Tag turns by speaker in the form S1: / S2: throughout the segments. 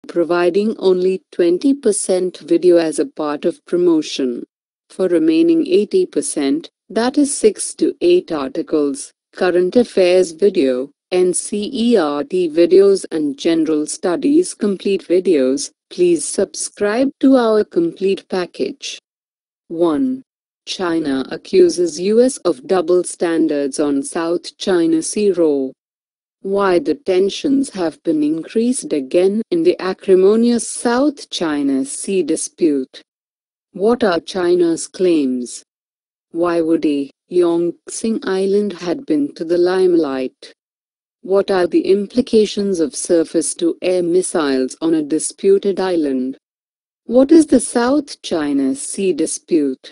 S1: providing only 20% video as a part of promotion. For remaining 80%, that is 6 to 8 articles, current affairs video, NCERT videos and general studies complete videos, please subscribe to our complete package. 1. China accuses US of double standards on South China Sea row. Why the tensions have been increased again in the acrimonious South China Sea dispute. What are China's claims? Why Woody, Yongxing Island had been to the limelight? What are the implications of surface-to-air missiles on a disputed island? What is the South China Sea dispute?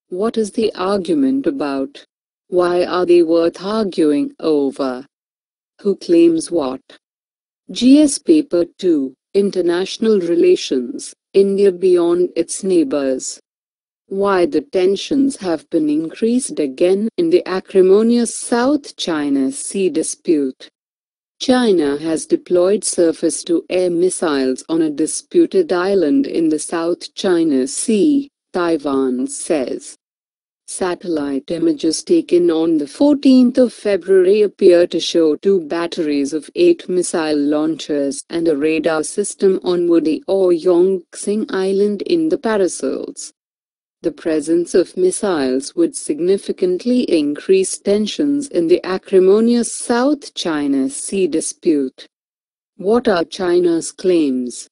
S1: What is the argument about? Why are they worth arguing over? Who claims what? GS Paper 2, International Relations, India beyond its neighbors. Why the tensions have been increased again in the acrimonious South China Sea dispute. China has deployed surface-to-air missiles on a disputed island in the South China Sea, Taiwan says. Satellite images taken on the 14th of February appear to show 2 batteries of 8 missile launchers and a radar system on Woody or Yongxing Island in the Parasols. The presence of missiles would significantly increase tensions in the acrimonious South China Sea dispute. What are China's claims?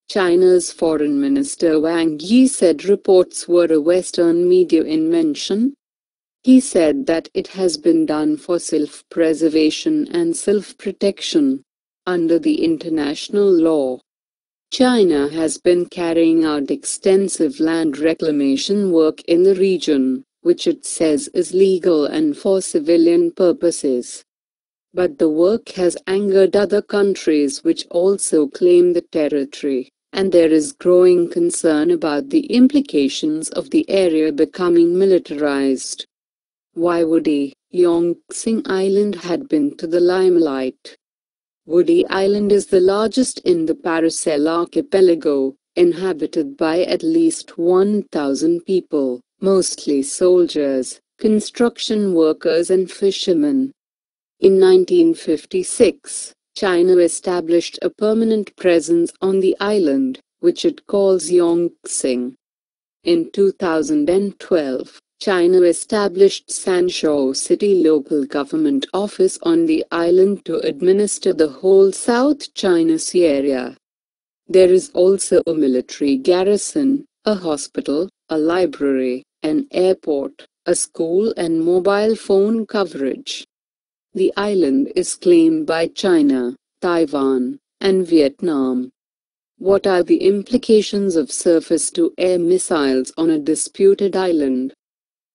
S1: China's Foreign Minister Wang Yi said reports were a Western media invention. He said that it has been done for self-preservation and self-protection, under the international law. China has been carrying out extensive land reclamation work in the region, which it says is legal and for civilian purposes. But the work has angered other countries which also claim the territory, and there is growing concern about the implications of the area becoming militarized. Why Woody, Yongxing Island had been to the limelight. Woody Island is the largest in the Paracel archipelago, inhabited by at least 1,000 people, mostly soldiers, construction workers and fishermen. In 1956, China established a permanent presence on the island, which it calls Yongxing. In 2012, China established Sanzhou City local government office on the island to administer the whole South China Sea area. There is also a military garrison, a hospital, a library, an airport, a school and mobile phone coverage. The island is claimed by China, Taiwan, and Vietnam. What are the implications of surface-to-air missiles on a disputed island?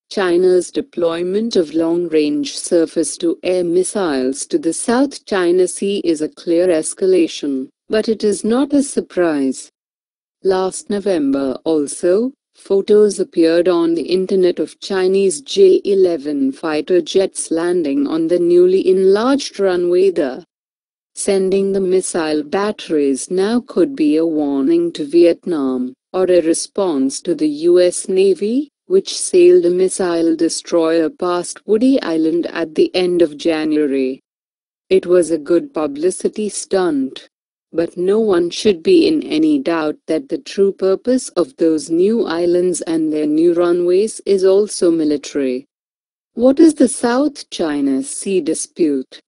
S1: China's deployment of long-range surface-to-air missiles to the South China Sea is a clear escalation, but it is not a surprise. Last November also, photos appeared on the internet of Chinese J-11 fighter jets landing on the newly enlarged runway there. Sending the missile batteries now could be a warning to Vietnam, or a response to the US Navy, which sailed a missile destroyer past Woody Island at the end of January. It was a good publicity stunt. But no one should be in any doubt that the true purpose of those new islands and their new runways is also military. What is the South China Sea dispute?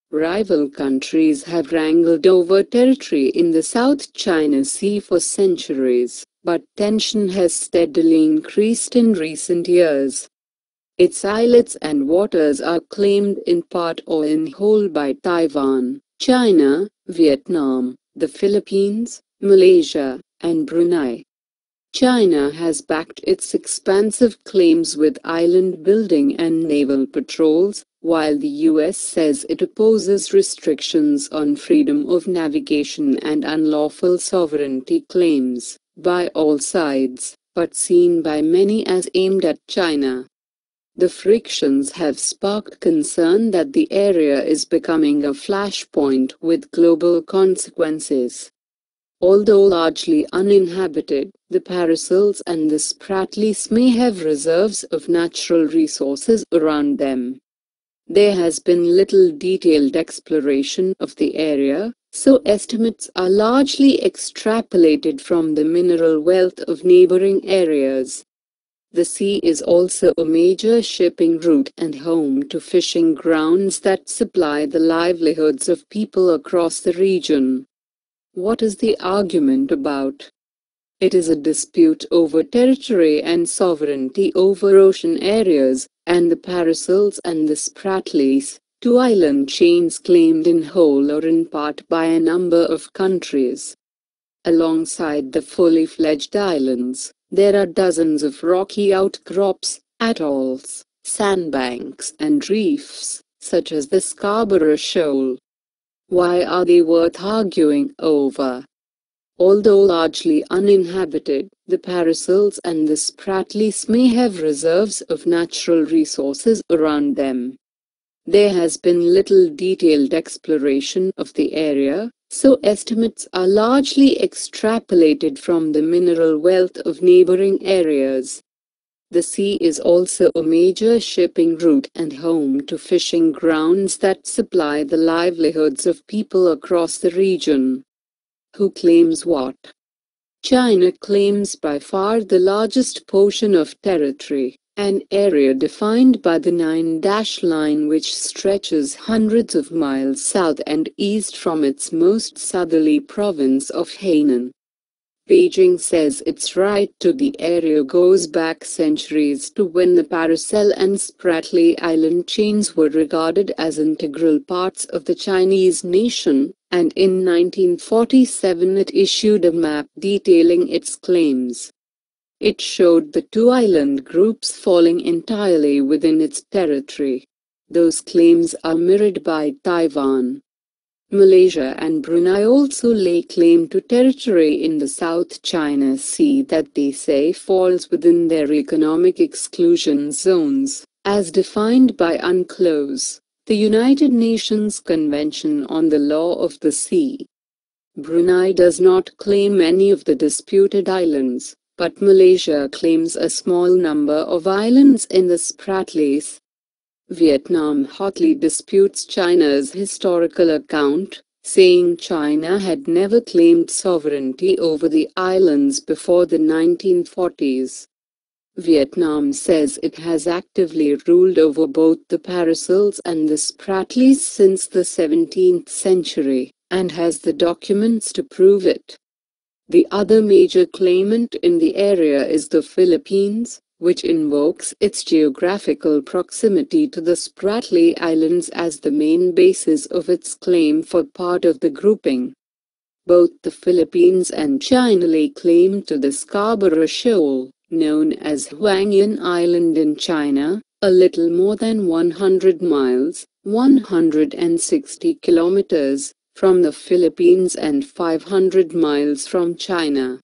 S1: Rival countries have wrangled over territory in the South China Sea for centuries, but tension has steadily increased in recent years. Its islets and waters are claimed in part or in whole by Taiwan, China, Vietnam, the Philippines, Malaysia, and Brunei. China has backed its expansive claims with island building and naval patrols, while the US says it opposes restrictions on freedom of navigation and unlawful sovereignty claims, by all sides, but seen by many as aimed at China. The frictions have sparked concern that the area is becoming a flashpoint with global consequences. Although largely uninhabited, the Paracels and the Spratlys may have reserves of natural resources around them. There has been little detailed exploration of the area, so estimates are largely extrapolated from the mineral wealth of neighboring areas. The sea is also a major shipping route and home to fishing grounds that supply the livelihoods of people across the region. What is the argument about? It is a dispute over territory and sovereignty over ocean areas, and the Paracels and the Spratlys, two island chains claimed in whole or in part by a number of countries. Alongside the fully fledged islands, there are dozens of rocky outcrops, atolls, sandbanks, and reefs, such as the Scarborough Shoal. Why are they worth arguing over? Although largely uninhabited, the Paracels and the Spratlys may have reserves of natural resources around them. There has been little detailed exploration of the area, so estimates are largely extrapolated from the mineral wealth of neighboring areas. The sea is also a major shipping route and home to fishing grounds that supply the livelihoods of people across the region. Who claims what? China claims by far the largest portion of territory, an area defined by the Nine-Dash Line which stretches hundreds of miles south and east from its most southerly province of Hainan. Beijing says its right to the area goes back centuries to when the Paracel and Spratly Island chains were regarded as integral parts of the Chinese nation, and in 1947 it issued a map detailing its claims. It showed the two island groups falling entirely within its territory. Those claims are mirrored by Taiwan. Malaysia and Brunei also lay claim to territory in the South China Sea that they say falls within their economic exclusion zones, as defined by UNCLOS, the United Nations Convention on the Law of the Sea. Brunei does not claim any of the disputed islands, but Malaysia claims a small number of islands in the Spratlys. Vietnam hotly disputes China's historical account, saying China had never claimed sovereignty over the islands before the 1940s. Vietnam says it has actively ruled over both the Paracels and the Spratlys since the 17th century, and has the documents to prove it. The other major claimant in the area is the Philippines, which invokes its geographical proximity to the Spratly Islands as the main basis of its claim for part of the grouping. Both the Philippines and China lay claim to the Scarborough Shoal, known as Huangyan Island in China, a little more than 100 miles, 160 kilometers, from the Philippines and 500 miles from China.